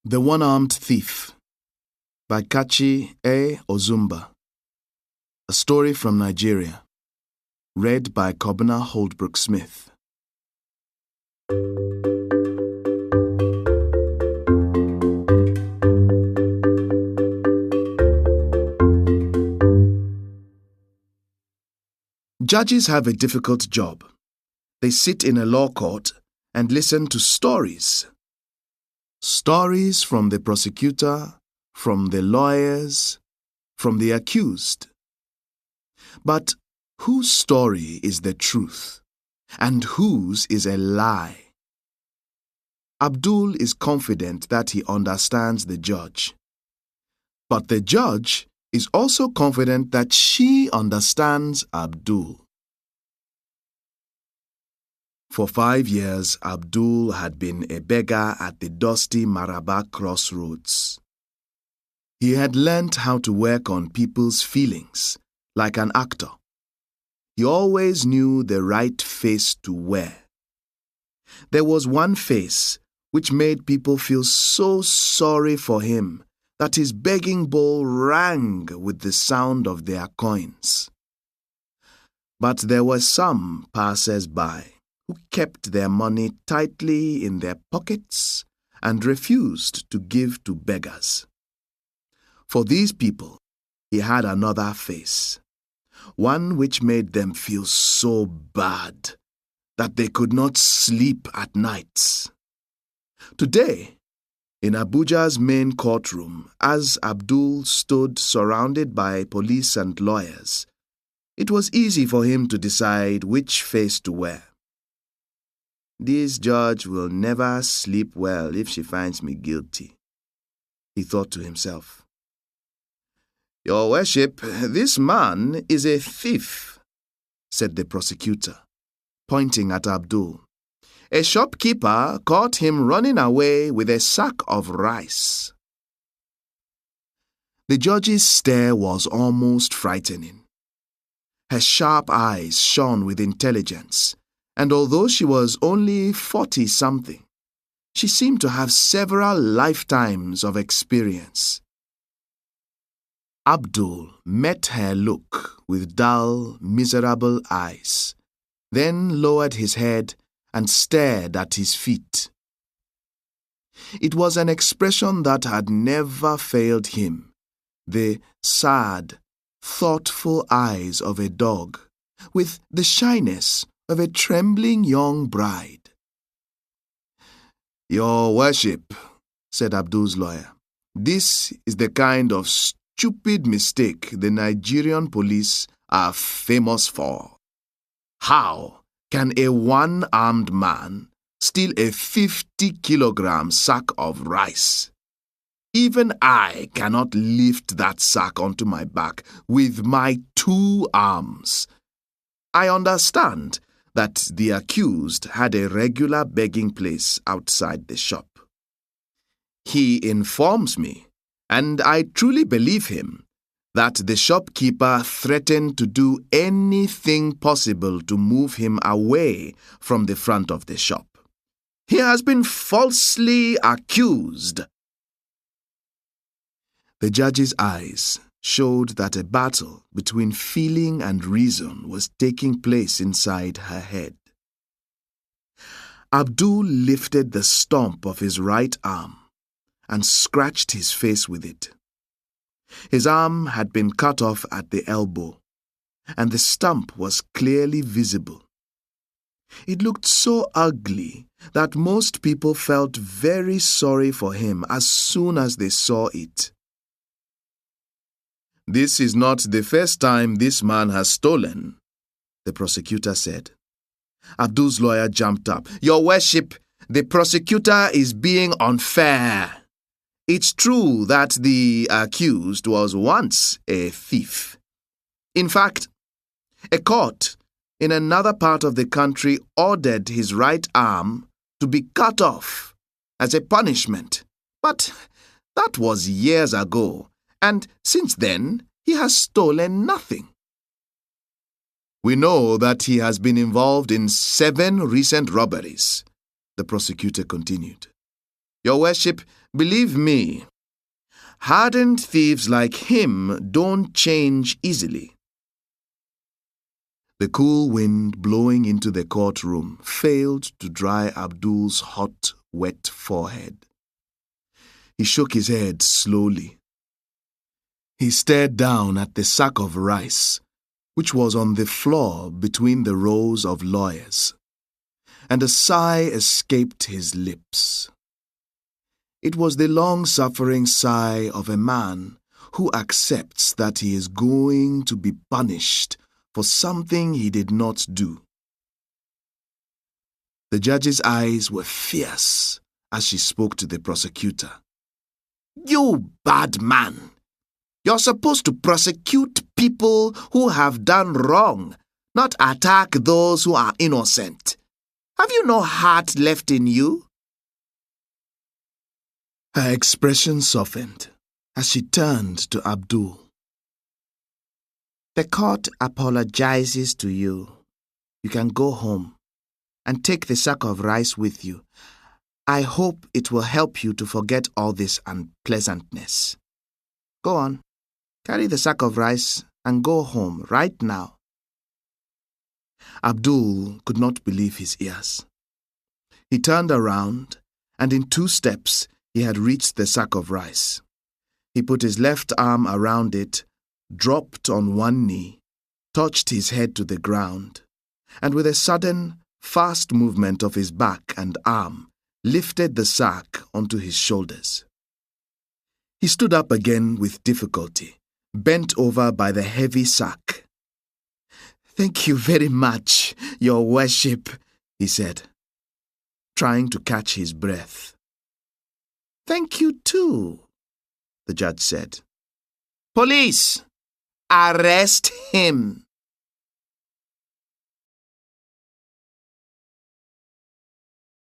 The One-Armed Thief by Kachi Ozumba. A story from Nigeria. Read by Kobina Holdbrook-Smith. Judges have a difficult job. They sit in a law court and listen to stories. Stories from the prosecutor, from the lawyers, from the accused. But whose story is the truth, and whose is a lie? Abdul is confident that he understands the judge. But the judge is also confident that she understands Abdul. For 5 years, Abdul had been a beggar at the dusty Maraba crossroads. He had learnt how to work on people's feelings, like an actor. He always knew the right face to wear. There was one face which made people feel so sorry for him that his begging bowl rang with the sound of their coins. But there were some passers-by who kept their money tightly in their pockets and refused to give to beggars. For these people, he had another face, one which made them feel so bad that they could not sleep at nights. Today, in Abuja's main courtroom, as Abdul stood surrounded by police and lawyers, it was easy for him to decide which face to wear. "This judge will never sleep well if she finds me guilty," he thought to himself. "Your worship, this man is a thief," said the prosecutor, pointing at Abdul. "A shopkeeper caught him running away with a sack of rice." The judge's stare was almost frightening. Her sharp eyes shone with intelligence, and although she was only 40-something, she seemed to have several lifetimes of experience. Abdul met her look with dull, miserable eyes, then lowered his head and stared at his feet. It was an expression that had never failed him, the sad, thoughtful eyes of a dog, with the shyness of a trembling young bride. "Your worship," said Abdul's lawyer, "this is the kind of stupid mistake the Nigerian police are famous for. How can a one-armed man steal a 50-kilogram sack of rice? Even I cannot lift that sack onto my back with my 2 arms. I understand that the accused had a regular begging place outside the shop. He informs me, and I truly believe him, that the shopkeeper threatened to do anything possible to move him away from the front of the shop. He has been falsely accused." The judge's eyes showed that a battle between feeling and reason was taking place inside her head. Abdul lifted the stump of his right arm and scratched his face with it. His arm had been cut off at the elbow, and the stump was clearly visible. It looked so ugly that most people felt very sorry for him as soon as they saw it. "This is not the first time this man has stolen," the prosecutor said. Abdul's lawyer jumped up. "Your worship, the prosecutor is being unfair. It's true that the accused was once a thief. In fact, a court in another part of the country ordered his right arm to be cut off as a punishment. But that was years ago, and since then, he has stolen nothing. We know that he has been involved in 7 recent robberies," the prosecutor continued. Your worship, believe me, hardened thieves like him don't change easily. The cool wind blowing into the courtroom failed to dry Abdul's hot, wet forehead. He shook his head slowly. He stared down at the sack of rice, which was on the floor between the rows of lawyers, and a sigh escaped his lips. It was the long-suffering sigh of a man who accepts that he is going to be punished for something he did not do. The judge's eyes were fierce as she spoke to the prosecutor. You bad man! You're supposed to prosecute people who have done wrong, not attack those who are innocent. Have you no heart left in you? Her expression softened as she turned to Abdul. The court apologizes to you. You can go home and take the sack of rice with you. I hope it will help you to forget all this unpleasantness. Go on, carry the sack of rice and go home right now. Abdul could not believe his ears. He turned around, and in 2 steps he had reached the sack of rice. He put his left arm around it, dropped on one knee, touched his head to the ground, and with a sudden, fast movement of his back and arm, lifted the sack onto his shoulders. He stood up again with difficulty, bent over by the heavy sack. Thank you very much, Your Worship, he said, trying to catch his breath. Thank you too, the judge said. Police, arrest him.